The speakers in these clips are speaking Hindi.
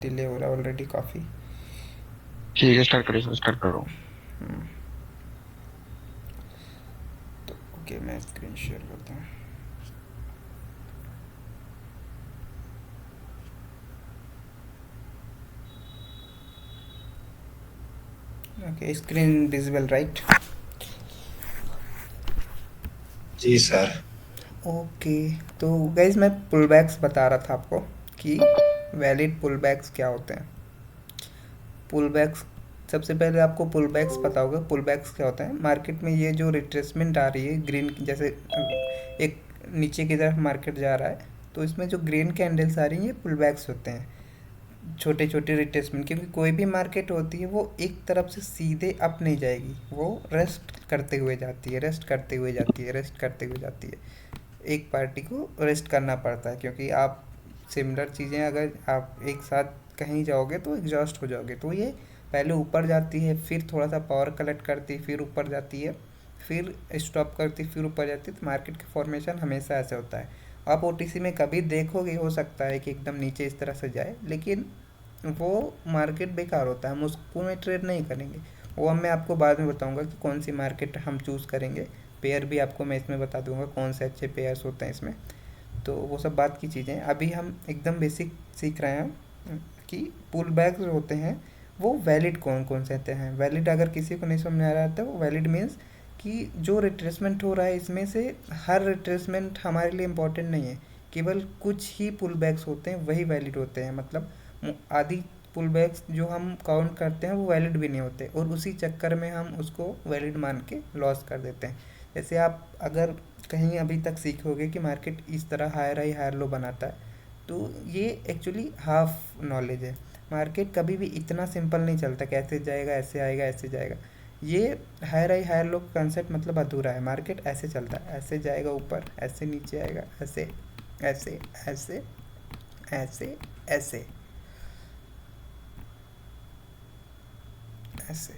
डिले हो रहा है ऑलरेडी काफ़ी। ठीक है, स्टार्ट करिए सर, स्टार्ट कर रहा हूँ। तो ओके, मैं स्क्रीन शेयर करता हूँ। Okay, screen visible right. जी सर। ओके, तो गाइज मैं पुलबैक्स बता रहा था आपको कि वैलिड पुलबैक्स क्या होते हैं। पुलबैक्स, सबसे पहले आपको पुलबैक्स पता होगा। पुलबैक्स क्या होता है? मार्केट में ये जो रिट्रेसमेंट आ रही है ग्रीन, जैसे एक नीचे की तरफ मार्केट जा रहा है, तो इसमें जो ग्रीन कैंडल्स आ रही हैं ये पुलबैक्स होते हैं, छोटे छोटे रिट्रेसमेंट। क्योंकि कोई भी मार्केट होती है वो एक तरफ से सीधे अप नहीं जाएगी, वो रेस्ट करते हुए जाती है, रेस्ट करते हुए जाती है, रेस्ट करते हुए जाती है। एक पार्टी को रेस्ट करना पड़ता है, क्योंकि आप सिमिलर चीज़ें अगर आप एक साथ कहीं जाओगे तो एग्जॉस्ट हो जाओगे। तो ये पहले ऊपर जाती है, फिर थोड़ा सा पावर कलेक्ट करती है, फिर ऊपर जाती है, फिर स्टॉप करती, फिर ऊपर जाती है। तो मार्केट का फॉर्मेशन हमेशा ऐसे होता है। आप ओटीसी में कभी देखोगे, हो सकता है कि एकदम नीचे इस तरह से जाए, लेकिन वो मार्केट बेकार होता है, हम उसको में ट्रेड नहीं करेंगे। वो अब मैं आपको बाद में बताऊंगा कि कौन सी मार्केट हम चूज़ करेंगे। पेयर भी आपको मैं इसमें बता दूंगा कौन से अच्छे पेयर्स होते हैं इसमें। तो वो सब बात की चीज़ें, अभी हम एकदम बेसिक सीख रहे हैं कि पुल बैक जो होते हैं वो वैलिड कौन कौन से होते हैं। वैलिड अगर किसी को नहीं समझ में आ रहा है तो वैलिड मीन्स कि जो रिट्रेसमेंट हो रहा है इसमें से हर रिट्रेसमेंट हमारे लिए इम्पोर्टेंट नहीं है, केवल कुछ ही पुल बैक्स होते हैं वही वैलिड होते हैं। मतलब आदि पुल बैक्स जो हम काउंट करते हैं वो वैलिड भी नहीं होते, और उसी चक्कर में हम उसको वैलिड मान के लॉस कर देते हैं। जैसे आप अगर कहीं अभी तक सीखोगे कि मार्केट इस तरह हायर हाई हायर लो बनाता है, तो ये एक्चुअली हाफ नॉलेज है। मार्केट कभी भी इतना सिंपल नहीं चलता कि ऐसे जाएगा ऐसे आएगा ऐसे जाएगा। ये higher high higher low concept मतलब अधूरा है। मार्केट ऐसे चलता है, ऐसे जाएगा ऊपर, ऐसे नीचे आएगा, ऐसे ऐसे ऐसे ऐसे ऐसे ऐसे।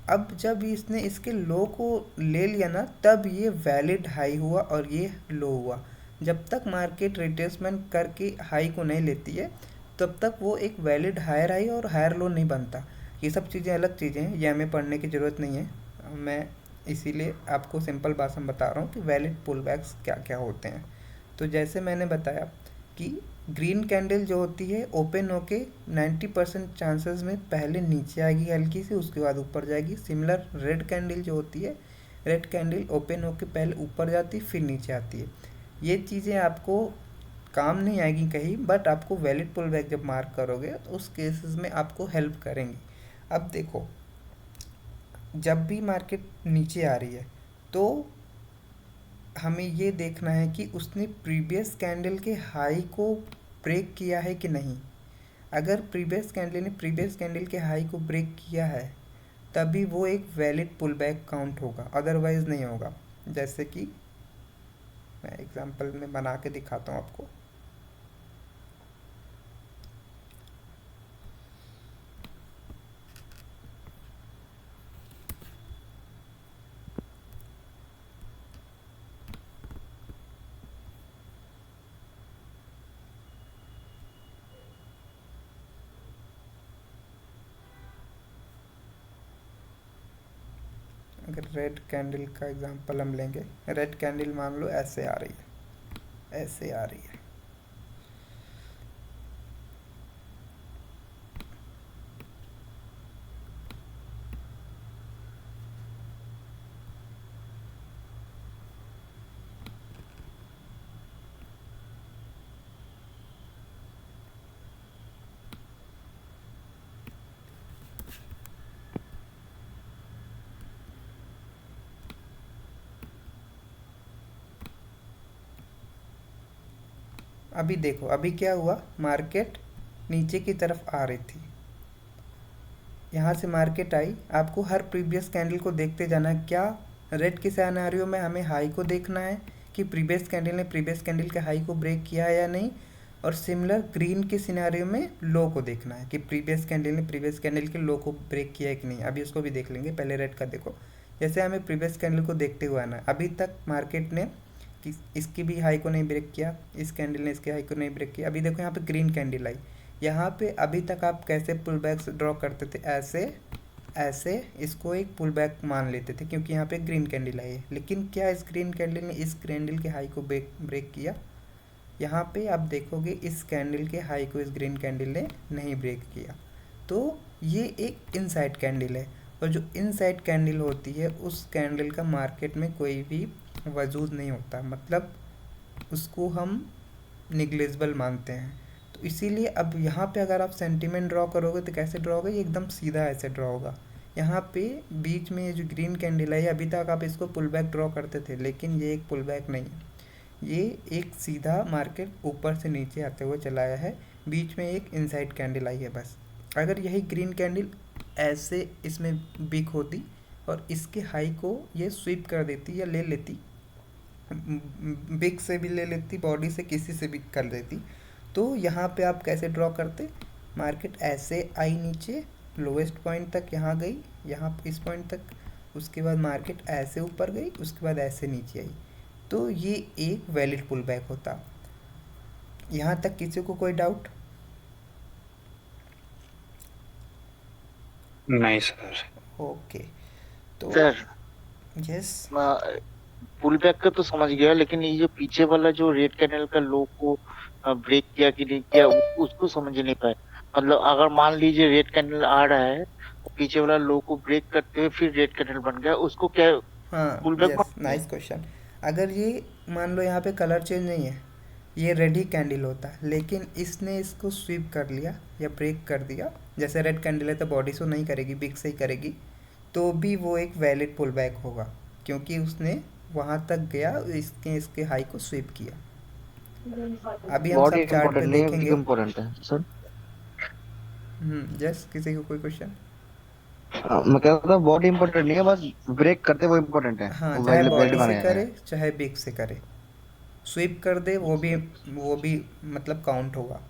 अब जब इसने इसके लो को ले लिया ना, तब ये वैलिड हाई हुआ और ये लो हुआ। जब तक मार्केट रिट्रेसमेंट करके हाई को नहीं लेती है, तब तक वो एक वैलिड हायर हाई और हायर लो नहीं बनता। ये सब चीज़ें अलग चीज़ें हैं, ये हमें पढ़ने की ज़रूरत नहीं है। मैं इसीलिए आपको सिंपल भाषा में बता रहा हूँ कि वैलिड पुल बैक्स क्या क्या होते हैं। तो जैसे मैंने बताया कि ग्रीन कैंडल जो होती है ओपन होके 90% चांसेस में पहले नीचे आएगी हल्की सी, उसके बाद ऊपर जाएगी। सिमिलर रेड कैंडल जो होती है, रेड कैंडल ओपन होके पहले ऊपर जाती फिर नीचे आती है। ये चीज़ें आपको काम नहीं आएगी कहीं, बट आपको वैलिड पुल बैक जब मार्क करोगे तो उस केसेस में आपको हेल्प करेंगी। अब देखो, जब भी मार्केट नीचे आ रही है तो हमें ये देखना है कि उसने प्रीवियस कैंडल के हाई को ब्रेक किया है कि नहीं। अगर प्रीवियस कैंडल ने प्रीवियस कैंडल के हाई को ब्रेक किया है, तभी वो एक वैलिड पुल बैक काउंट होगा, अदरवाइज नहीं होगा। जैसे कि मैं एग्जांपल में बना के दिखाता हूँ आपको। अगर रेड कैंडल का एग्जांपल हम लेंगे, रेड कैंडल मान लो ऐसे आ रही है, ऐसे आ रही है। अभी देखो, अभी क्या हुआ, मार्केट नीचे की तरफ आ रही थी, यहाँ से मार्केट आई। आपको हर प्रीवियस कैंडल को देखते जाना है। क्या रेड के सिनेरियो में हमें हाई को देखना है कि प्रीवियस कैंडल ने प्रीवियस कैंडल के हाई को ब्रेक किया है या नहीं, और सिमिलर ग्रीन के सिनेरियो में लो को देखना है कि प्रीवियस कैंडल ने प्रीवियस कैंडल के लो को ब्रेक किया है कि नहीं। अभी उसको भी देख लेंगे, पहले रेड का देखो। जैसे हमें प्रीवियस कैंडल को देखते हुए आना है, अभी तक मार्केट ने कि इसकी भी हाई को नहीं ब्रेक किया, इस कैंडल ने इसके हाई को नहीं ब्रेक किया। अभी देखो यहाँ पे ग्रीन कैंडल आई, यहाँ पे अभी तक आप कैसे पुल बैक्स ड्रॉ करते थे, ऐसे ऐसे इसको एक पुल बैक मान लेते थे क्योंकि यहाँ पे ग्रीन कैंडल आई है। लेकिन क्या इस ग्रीन कैंडल ने इस कैंडल के हाई को ब्रेक किया? यहाँ पे आप देखोगे इस कैंडल के हाई को इस ग्रीन कैंडल ने नहीं ब्रेक किया। तो ये एक इनसाइड कैंडल है, और जो इनसाइड कैंडल होती है उस कैंडल का मार्केट में कोई भी वजूद नहीं होता, मतलब उसको हम निग्लेजिबल मानते हैं। तो इसीलिए अब यहाँ पे अगर आप सेंटीमेंट ड्रॉ करोगे तो कैसे ड्रॉ होगा, ये एकदम सीधा ऐसे ड्रॉ होगा। यहाँ पे बीच में ये जो ग्रीन कैंडल है, अभी तक आप इसको पुल बैक ड्रॉ करते थे, लेकिन ये एक पुल बैक नहीं है, ये एक सीधा मार्केट ऊपर से नीचे आते हुए चला आया है। बीच में एक इनसाइड कैंडल आई है बस। अगर यही ग्रीन कैंडल ऐसे इसमें बिक होती और इसके हाई को ये स्वीप कर देती या ले लेती, बिग से भी ले लेती, बॉडी से किसी से भी कर देती, तो यहाँ पे आप कैसे ड्रॉ करते? मार्केट ऐसे आई नीचे, लोवेस्ट पॉइंट तक यहाँ गई, यहाँ इस पॉइंट तक, उसके बाद मार्केट ऐसे ऊपर गई, उसके बाद ऐसे नीचे आई, तो ये एक वैलिड पुल बैक होता। यहाँ तक किसी को कोई डाउट? नहीं सर। ओके, तो सर यस। पुल बैक का तो समझ गया, लेकिन ये जो पीछे वाला जो रेड कैंडल का लो को ब्रेक किया कि नहीं किया उसको समझ नहीं पाए। मतलब अगर मान लीजिए रेड कैंडल आ रहा है और पीछे वाला लो को ब्रेक करते हुए फिर रेड कैंडल बन गया, उसको क्या हाँ, pull back yes, nice question. अगर ये मान लो यहाँ पे कलर चेंज नहीं है, ये रेड ही कैंडल होता, लेकिन इसने इसको स्वीप कर लिया या ब्रेक कर दिया, जैसे रेड कैंडल है तो बॉडी शो नहीं करेगी, बिग से ही करेगी, तो भी वो एक वैलिड पुल बैक होगा, क्योंकि उसने वहाँ तक गया, इसके इसके हाई को स्वीप किया। अभी हम बॉडी सब चार्ट पे इम्पोर्टेंट नहीं है, देखेंगे। इम्पोर्टेंट है सर। यस, किसी को कोई क्वेश्चन? मैं कह रहा था बॉडी इम्पोर्टेंट नहीं है, बस ब्रेक करते वो इम्पोर्टेंट है, हाँ, वो चाहे वैलिड बॉडी से माने जाते करे हैं। चाहे बिग से करे, स्वीप कर दे वो भी मतलब काउंट होगा।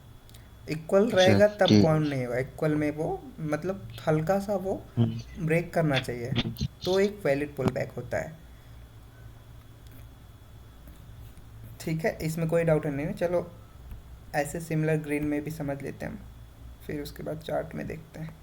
इक्वल अच्छा रहेगा तब ठीक। काउंट नहीं होगा, इक्वल में वो मतलब हल्का सा वो ब्रेक करना चाहिए, तो एक वैलिड पुल बैक होता है। ठीक है, इसमें कोई डाउट नहीं है। चलो ऐसे सिमिलर ग्रीन में भी समझ लेते हैं हम, फिर उसके बाद चार्ट में देखते हैं।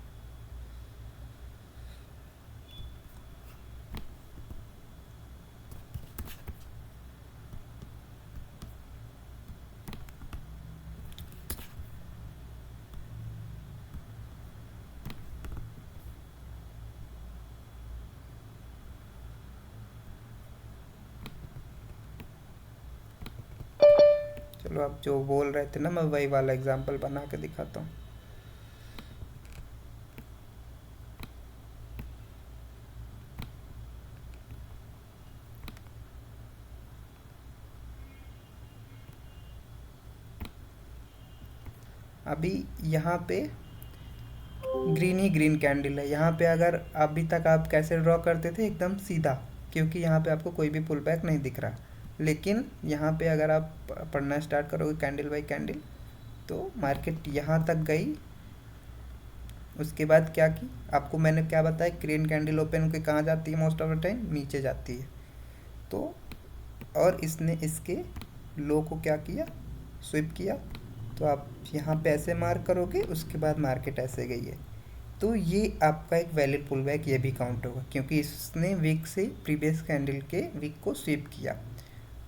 चलो, आप जो बोल रहे थे ना, मैं वही वाला एग्जांपल बना के दिखाता हूँ। अभी यहाँ पे ग्रीन ही ग्रीन कैंडल है, यहाँ पे अगर अभी तक आप कैसे ड्रॉ करते थे, एकदम सीधा, क्योंकि यहाँ पे आपको कोई भी पुल बैक नहीं दिख रहा। लेकिन यहाँ पे अगर आप पढ़ना स्टार्ट करोगे कैंडल बाई कैंडल, तो मार्केट यहाँ तक गई, उसके बाद क्या की, आपको मैंने क्या बताया, ग्रीन कैंडल ओपन होकर कहाँ जाती है मोस्ट ऑफ द टाइम, नीचे जाती है। तो और इसने इसके लो को क्या किया, स्विप किया, तो आप यहाँ पे ऐसे मार्क करोगे, उसके बाद मार्केट ऐसे गई है, तो ये आपका एक वैलिड पुल बैक, ये भी काउंट होगा, क्योंकि इसने वीक से प्रीवियस कैंडल के वीक को स्वीप किया।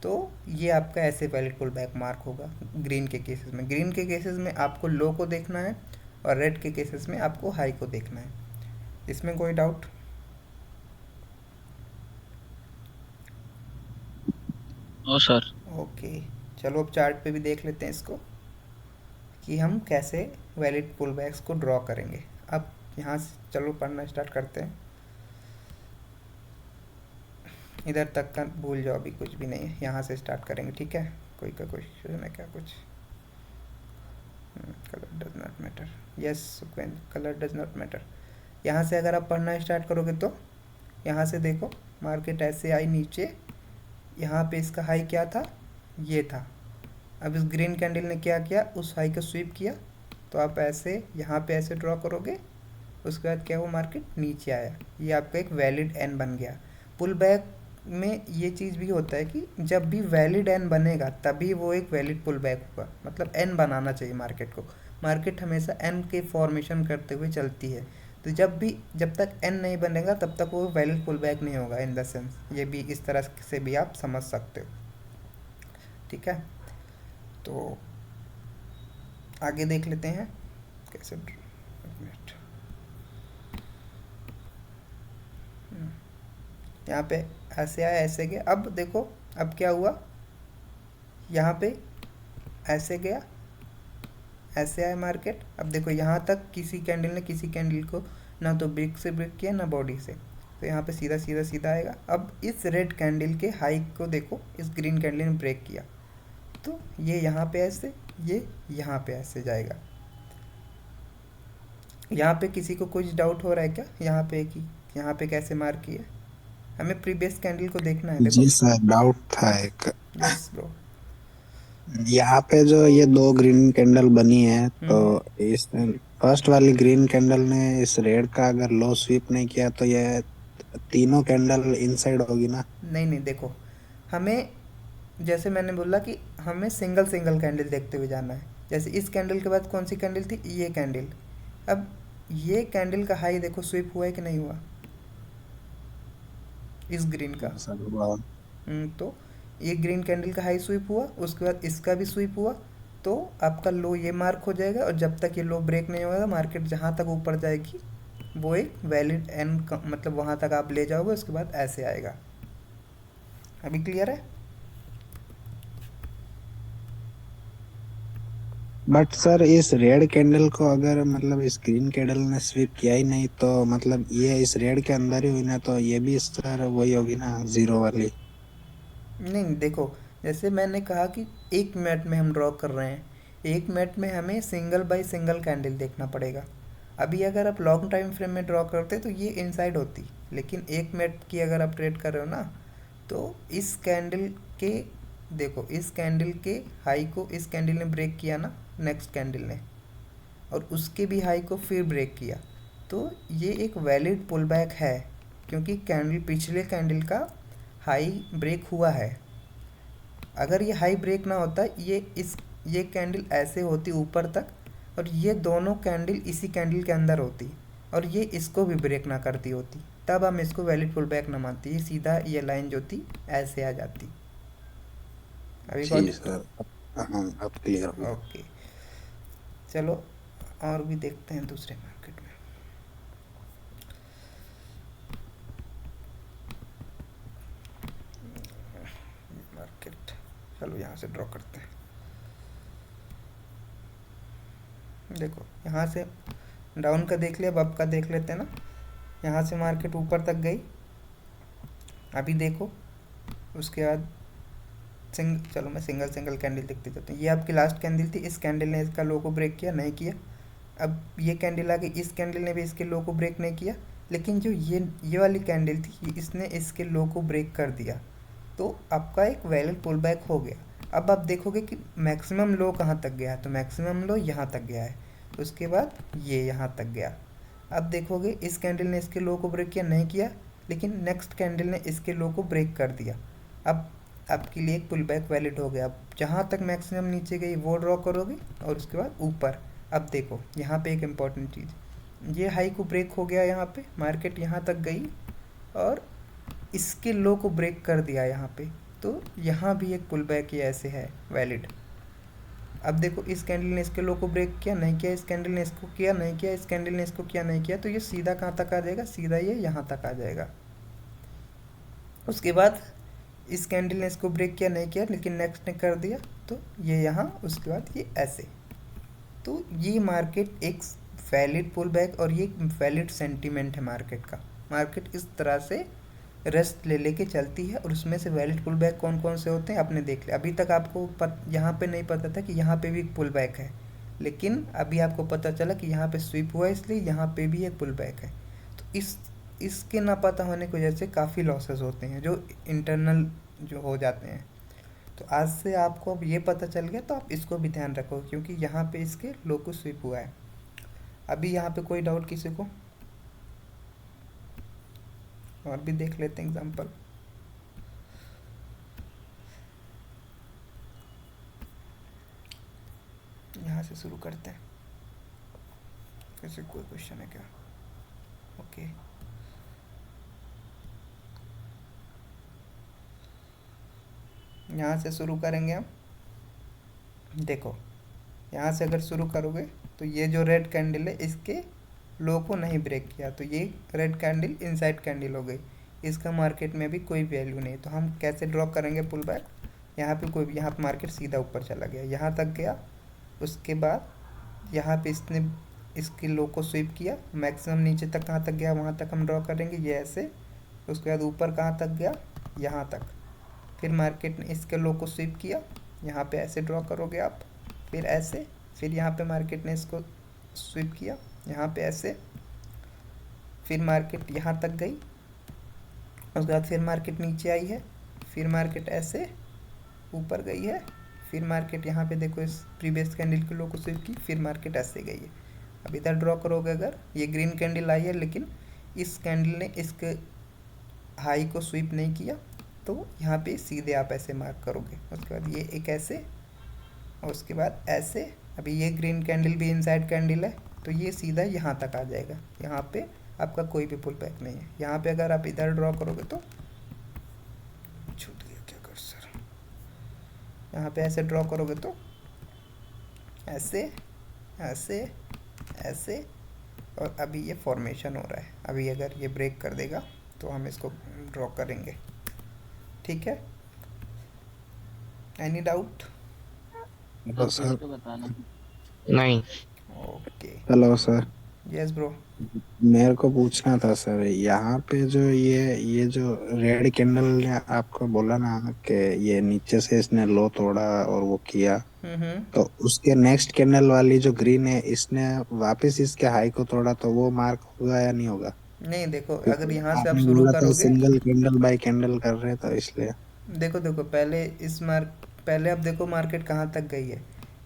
तो ये आपका ऐसे वैलिड पुल बैक मार्क होगा ग्रीन के केसेस में। ग्रीन के केसेस में आपको लो को देखना है, और रेड के केसेस में आपको हाई को देखना है। इसमें कोई डाउट? No sir. ओके, चलो अब चार्ट पे भी देख लेते हैं इसको, कि हम कैसे वैलिड पुल बैक्स को ड्रॉ करेंगे। अब यहाँ से चलो पढ़ना स्टार्ट करते हैं। इधर तक का भूल जाओ, अभी कुछ भी नहीं है, यहाँ से स्टार्ट करेंगे, ठीक है? कोई का क्वेश्चन है क्या कुछ? Colour does not matter, yes, colour does not matter. यहाँ से अगर आप पढ़ना स्टार्ट करोगे तो यहाँ से देखो, मार्केट ऐसे आई नीचे, यहाँ पे इसका हाई क्या था, ये था। अब इस ग्रीन कैंडल ने क्या किया, उस हाई को स्वीप किया, तो आप ऐसे यहाँ पे ऐसे ड्रॉ करोगे, उसके बाद क्या हुआ, मार्केट नीचे आया, ये आपका एक वैलिड एन बन गया। पुल बैक में ये चीज़ भी होता है कि जब भी वैलिड एन बनेगा तभी वो एक वैलिड पुल बैक होगा, मतलब एन बनाना चाहिए मार्केट को। मार्केट हमेशा एन के फॉर्मेशन करते हुए चलती है। तो जब तक एन नहीं बनेगा तब तक वो वैलिड पुल बैक नहीं होगा, इन द सेंस ये भी इस तरह से भी आप समझ सकते हो। ठीक है, तो आगे देख लेते हैं कैसे। एक मिनट, यहाँ पे ऐसे आया ऐसे गया। अब देखो अब क्या हुआ, यहाँ पे ऐसे गया ऐसे आया मार्केट। अब देखो यहाँ तक किसी कैंडल ने किसी कैंडल को ना तो ब्रेक से ब्रेक किया ना बॉडी से, तो यहाँ पे सीधा सीधा सीधा आएगा। अब इस रेड कैंडल के हाई को देखो, इस ग्रीन कैंडल ने ब्रेक किया, तो ये यहाँ पे ऐसे, ये यहाँ पे ऐसे जाएगा। यहाँ पे किसी को कुछ डाउट हो रहा है क्या, यहाँ पे कि यहाँ पे कैसे मार्क किया? हमें प्रीवियस कैंडल को देखना है। देखो जी सर, डाउट था एक। Yes bro. यहाँ पे जो ये दो ग्रीन कैंडल बनी है, तो हम्म, इस फर्स्ट वाली ग्रीन कैंडल ने इस रेड का अगर लो स्वीप नहीं किया तो ये तीनों कैंडल इनसाइड होगी ना? नहीं नहीं, देखो हमें, जैसे मैंने बोला कि हमें सिंगल सिंगल कैंडल देखते हुए जाना है। जैसे इस कैंडल के बाद कौन सी कैंडल थी, ये कैंडल। अब ये कैंडल का हाई देखो स्वीप हुआ है कि नहीं हुआ, इस ग्रीन का। सर हुआ। तो ये ग्रीन कैंडल का हाई स्वीप हुआ, उसके बाद इसका भी स्वीप हुआ, तो आपका लो ये मार्क हो जाएगा। और जब तक ये लो ब्रेक नहीं होगा, मार्केट जहाँ तक ऊपर जाएगी वो एक वैलिड एन, मतलब वहाँ तक आप ले जाओगे, उसके बाद ऐसे आएगा। अभी क्लियर है? बट सर इस रेड कैंडल को अगर मतलब इस ग्रीन कैंडल ने स्वीप किया ही नहीं तो मतलब ये इस रेड के अंदर ही हुई ना, तो ये भी सर वही होगी ना, जीरो वाली। नहीं देखो, जैसे मैंने कहा कि 1 मिनट में हम ड्रॉ कर रहे हैं, 1 मिनट में हमें सिंगल बाय सिंगल कैंडल देखना पड़ेगा। अभी अगर आप लॉन्ग टाइम फ्रेम में ड्रॉ करते तो ये इनसाइड होती, लेकिन 1 मिनट की अगर आप ट्रेड कर रहे हो ना, तो इस कैंडल के, देखो इस कैंडल के हाई को इस कैंडल ने ब्रेक किया ना, नेक्स्ट कैंडल ने, और उसके भी हाई को फिर ब्रेक किया, तो ये एक वैलिड पुल बैक है, क्योंकि कैंडल पिछले कैंडल का हाई ब्रेक हुआ है। अगर ये हाई ब्रेक ना होता, ये कैंडल ऐसे होती ऊपर तक, और ये दोनों कैंडल इसी कैंडल के अंदर होती, और ये इसको भी ब्रेक ना करती होती, तब हम इसको वैलिड पुल बैक ना मानते। ये सीधा ये लाइन जो थी ऐसे आ जाती। अभी जी गॉट? सर, हाँ अब क्लियर हो गया। ओके, चलो और भी देखते हैं दूसरे मार्केट में। मार्केट, चलो यहाँ से ड्रॉ करते हैं। देखो यहाँ से डाउन का देख लिया, अब अप का देख लेते हैं ना। यहाँ से मार्केट ऊपर तक गई, अभी देखो उसके बाद चलो मैं सिंगल सिंगल कैंडल देखते जाते हैं। ये आपकी लास्ट कैंडल थी, इस कैंडल ने इसका लो को ब्रेक किया नहीं किया। अब ये कैंडल आ गई, इस कैंडल ने भी इसके लो को ब्रेक नहीं किया, लेकिन जो ये वाली कैंडल थी, इसने इसके लो को ब्रेक कर दिया, तो आपका एक वैलिड पुल बैक हो गया। अब आप देखोगे कि मैक्सिमम लो कहाँ तक गया है, तो मैक्सिमम लो यहाँ तक गया है, उसके बाद ये यहाँ तक गया। अब देखोगे इस कैंडल ने इसके लो को ब्रेक किया नहीं किया, लेकिन नेक्स्ट कैंडल ने इसके लो को ब्रेक कर दिया। अब आपके लिए एक पुल बैक वैलिड हो गया। अब जहाँ तक मैक्सिमम नीचे गई वो ड्रॉ करोगे, और उसके बाद ऊपर। अब देखो यहाँ पे एक इम्पॉर्टेंट चीज़, ये हाई को ब्रेक हो गया, यहाँ पे मार्केट यहाँ तक गई और इसके लो को ब्रेक कर दिया यहाँ पे, तो यहाँ भी एक पुल बैक ये ऐसे है वैलिड। अब देखो इस कैंडल ने इसके लो को ब्रेक किया नहीं किया, इस कैंडल ने इसको किया नहीं किया, इस कैंडल ने इसको किया नहीं किया, तो ये सीधा कहाँ तक आ जाएगा, सीधा ये यहाँ तक आ जाएगा। उसके बाद इस कैंडल ने इसको ब्रेक किया नहीं किया, लेकिन नेक्स्ट ने कर दिया, तो ये यहाँ, उसके बाद ये ऐसे। तो ये मार्केट एक वैलिड पुल बैक, और ये वैलिड सेंटीमेंट है मार्केट का। मार्केट इस तरह से रेस्ट ले लेके चलती है, और उसमें से वैलिड पुल बैक कौन कौन से होते हैं आपने देख लिया। अभी तक आपको यहाँ पे नहीं पता था कि यहाँ पे भी एक पुल बैक है, लेकिन अभी आपको पता चला कि यहाँ पे स्वीप हुआ है, इसलिए यहाँ पे भी एक पुल बैक है। तो इसके ना पता होने की वजह से काफ़ी लॉसेस होते हैं जो इंटरनल जो हो जाते हैं। तो आज से आपको अब ये पता चल गया, तो आप इसको भी ध्यान रखो, क्योंकि यहाँ पे इसके लो को स्वीप हुआ है। अभी यहाँ पे कोई डाउट किसी को? और भी देख लेते हैं एग्जांपल। यहाँ से शुरू करते हैं। किसी कोई क्वेश्चन है क्या? ओके, यहाँ से शुरू करेंगे हम। देखो, यहाँ से अगर शुरू करोगे तो ये जो रेड कैंडल है इसके लो को नहीं ब्रेक किया, तो ये रेड कैंडल इनसाइड कैंडल हो गई, इसका मार्केट में भी कोई वैल्यू नहीं। तो हम कैसे ड्रॉ करेंगे पुल बैक? यहाँ पे कोई, यहाँ पे मार्केट सीधा ऊपर चला गया, यहाँ तक गया, उसके बाद यहाँ पे इसने इसके लो को स्वीप किया, मैक्सिमम नीचे तक कहाँ तक गया वहाँ तक हम ड्रॉ करेंगे, ये ऐसे। उसके बाद ऊपर कहाँ तक गया, यहाँ तक। फिर मार्केट ने इसके लो को स्वीप किया, यहाँ पे ऐसे ड्रॉ करोगे आप, फिर ऐसे। फिर यहाँ पे मार्केट ने इसको स्वीप किया, यहाँ पे ऐसे। फिर मार्केट यहाँ तक गई, उसके बाद फिर मार्केट नीचे आई है, फिर मार्केट ऐसे ऊपर गई है, फिर मार्केट यहाँ पे देखो इस प्रीवियस कैंडल के लो को स्वीप की, फिर मार्केट ऐसे गई है। अब इधर ड्रॉ करोगे, अगर ये ग्रीन कैंडल आई है लेकिन इस कैंडल ने इसके हाई को स्वीप नहीं किया, तो यहाँ पे सीधे आप ऐसे मार्क करोगे। उसके बाद ये एक ऐसे, और उसके बाद ऐसे। अभी ये ग्रीन कैंडल भी इनसाइड कैंडल है, तो ये सीधा यहाँ तक आ जाएगा, यहाँ पे आपका कोई भी पुल बैक नहीं है। यहाँ पे अगर आप इधर ड्रॉ करोगे तो छूट गया क्या कर्सर, यहाँ पे ऐसे ड्रॉ करोगे तो ऐसे ऐसे ऐसे, और अभी ये फॉर्मेशन हो रहा है। अभी अगर ये ब्रेक कर देगा तो हम इसको ड्रॉ करेंगे, ठीक है? Any doubt? Hello sir. तो बताना। नहीं। Okay, hello sir, yes bro. मेरे को पूछना था सर, यहाँ पे जो ये जो रेड कैंडल ने आपको बोला ना कि ये नीचे से इसने लो तोड़ा और वो किया, तो उसके नेक्स्ट कैंडल वाली जो ग्रीन है इसने वापस इसके हाई को तोड़ा, तो वो मार्क होगा या नहीं होगा? नहीं, देखो अगर यहाँ से आप आपने शुरू बोला था करोगे, सिंगल कैंडल बाय कैंडल कर रहे, तो इसलिए। देखो देखो पहले पहले आप देखो मार्केट कहाँ तक गई है।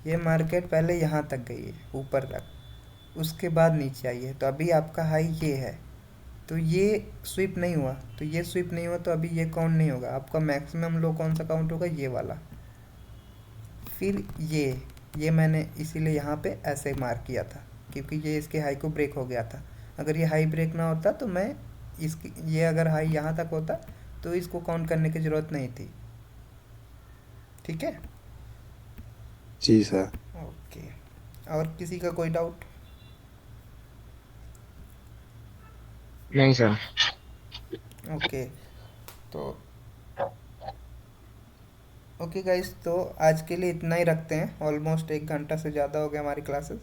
ये मार्केट पहले यहाँ तक गई है, ऊपर तक, उसके बाद नीचे आई है। तो अभी आपका हाई ये है, तो ये स्वीप नहीं हुआ, तो ये स्वीप नहीं हुआ, तो अभी ये काउंट नहीं होगा। आपका मैक्सिमम लो कौन सा काउंट होगा, ये वाला। फिर ये मैंने इसीलिए यहाँ पे ऐसे मार्क किया था, क्योंकि ये इसके हाई को ब्रेक हो गया था। अगर ये हाई ब्रेक ना होता तो मैं इसकी, ये अगर हाई यहाँ तक होता तो इसको काउंट करने की ज़रूरत नहीं थी, ठीक है? जी सर। ओके, और किसी का कोई डाउट? नहीं सर। ओके, तो ओके गाइस, तो आज के लिए इतना ही रखते हैं। ऑलमोस्ट 1 घंटा से ज़्यादा हो गया हमारी क्लासेस।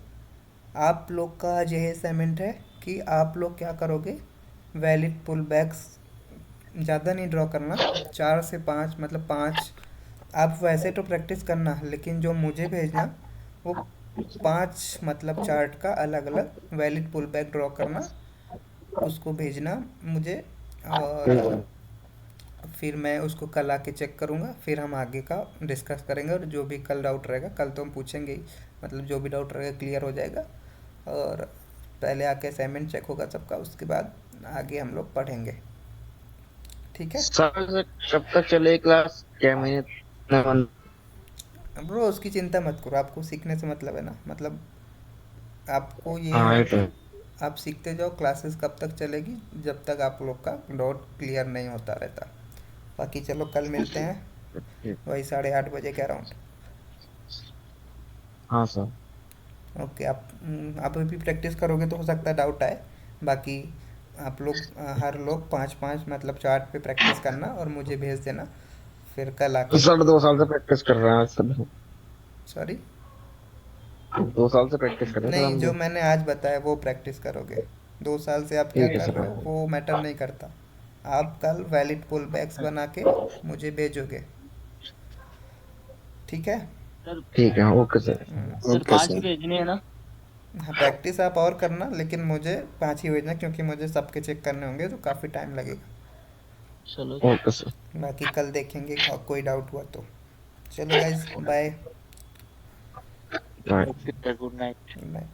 आप लोग का आज यही असाइनमेंट है कि आप लोग क्या करोगे, वैलिड पुल बैक्स ज़्यादा नहीं ड्रॉ करना, 4 से 5, मतलब 5। आप वैसे तो प्रैक्टिस करना, लेकिन जो मुझे भेजना वो 5 मतलब चार्ट का अलग अलग वैलिड पुल बैक ड्रॉ करना, उसको भेजना मुझे। और फिर मैं उसको कल आके चेक करूँगा, फिर हम आगे का डिस्कस करेंगे। और जो भी कल डाउट रहेगा, कल तो हम पूछेंगे ही, मतलब जो भी डाउट रहेगा क्लियर हो जाएगा। और पहले आके असाइनमेंट चेक होगा सबका, उसके बाद आगे हम लोग पढ़ेंगे, ठीक है? सर कब तक चले क्लास, क्या महीने? ब्रो उसकी चिंता मत करो, आपको सीखने से मतलब है ना, मतलब आपको ये हाँ ये है, तो। आप सीखते जाओ। क्लासेस कब तक चलेगी, जब तक आप लोग का डाउट क्लियर नहीं होता रहता। बाकी चलो कल मिलते हैं वही 8:30 बजे के अराउंड। हाँ सर। ओके, आप अभी प्रैक्टिस करोगे तो हो सकता है डाउट आए। बाकी आप लोग हर लोग 5-5 मतलब चार्ट पे प्रैक्टिस करना और मुझे भेज देना, फिर कल आके। सर 2 साल से प्रैक्टिस कर रहे हैं सर। सॉरी, 2 साल से प्रैक्टिस कर रहे हैं सर नहीं, हम जो तो। मैंने आज बताया वो प्रैक्टिस करोगे। 2 साल से आप क्या ठीक है कर रहे हो सर। वो मैटर नहीं करता। आप कल वैलिड पुल बैक्स बना के मुझे भेजोगे, ठीक है? ठीक है, ओके सर। Okay sir. भेजने हैं ना? हाँ, प्रैक्टिस आप और करना, लेकिन मुझे 5 ही भेजना, क्योंकि मुझे सबके चेक करने होंगे तो काफ़ी टाइम लगेगा। चलो। Okay sir. बाकी कल देखेंगे, और कोई डाउट हुआ तो। चलो guys, bye bye. Okay, good night. Bye.